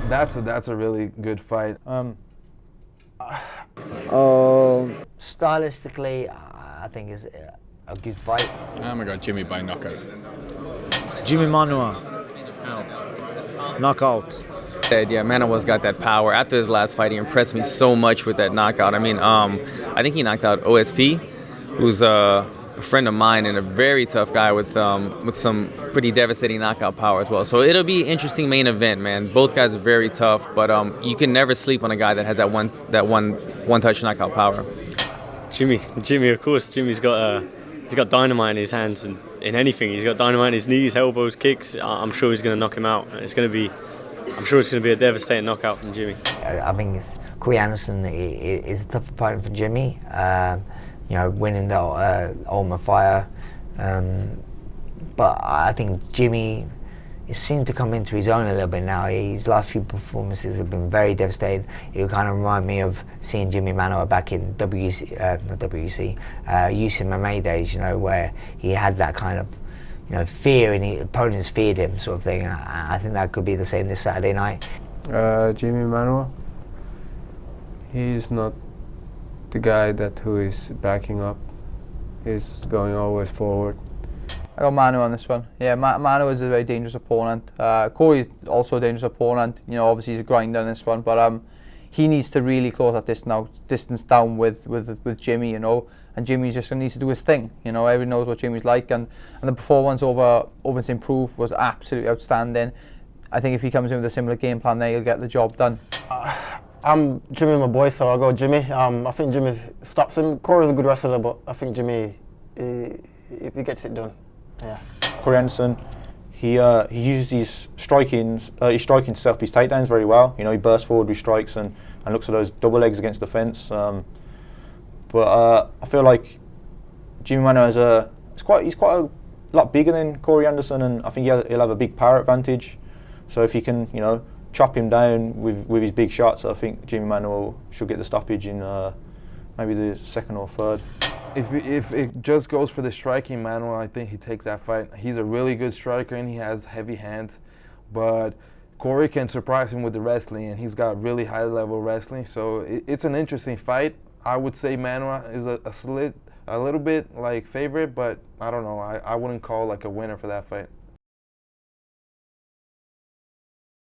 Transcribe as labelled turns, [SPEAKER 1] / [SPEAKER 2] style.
[SPEAKER 1] That's a really good fight.
[SPEAKER 2] Stylistically, I think it's a good fight.
[SPEAKER 3] I'm gonna go Jimmy by knockout.
[SPEAKER 4] Jimmy Manuwa. Knockout.
[SPEAKER 5] Yeah, Manuwa's got that power. After his last fight, he impressed me so much with that knockout. I mean, I think he knocked out OSP, who's a friend of mine and a very tough guy with some pretty devastating knockout power as well. So it'll be an interesting main event, man. Both guys are very tough, but you can never sleep on a guy that has that one touch knockout power.
[SPEAKER 6] Jimmy, of course. Jimmy's got dynamite in his hands and in anything. He's got dynamite in his knees, elbows, kicks. I'm sure he's going to knock him out. I'm sure it's going to be a devastating knockout from Jimmy.
[SPEAKER 2] I think Corey Anderson is a tough opponent for Jimmy. Winning the Ultimate Fire. But I think Jimmy seemed to come into his own a little bit now. His last few performances have been very devastating. It would kind of remind me of seeing Jimmy Manuwa back in UCMMA days, where he had that kind of fear and opponents feared him sort of thing. I think that could be the same this Saturday night.
[SPEAKER 1] Jimmy Manuwa. He's not the guy who is backing up. He's going always forward.
[SPEAKER 7] I got Manu on this one. Yeah, Manu is a very dangerous opponent. Corey's also a dangerous opponent. Obviously he's a grinder in this one, but he needs to really close that distance down with Jimmy, and Jimmy just needs to do his thing. Everyone knows what Jimmy's like, and the performance over St. Proof was absolutely outstanding. I think if he comes in with a similar game plan there, he'll get the job done.
[SPEAKER 8] I'm Jimmy, my boy, so I'll go Jimmy. I think Jimmy stops him. Corey's a good wrestler, but I think Jimmy, he gets it done. Yeah.
[SPEAKER 9] Corey Anderson, he uses his striking to set up his takedowns very well. He bursts forward with strikes and looks at those double legs against the fence. But I feel like Jimmy Manuwa he's quite a lot bigger than Corey Anderson, and I think he'll have a big power advantage. So if he can, chop him down with his big shots, I think Jimmy Manuwa should get the stoppage in maybe the second or third.
[SPEAKER 1] If it just goes for the striking, Manuwa, I think he takes that fight. He's a really good striker and he has heavy hands, but Corey can surprise him with the wrestling, and he's got really high level wrestling. So it's an interesting fight. I would say Manuwa is a little bit like favorite, but I don't know. I wouldn't call like a winner for that fight.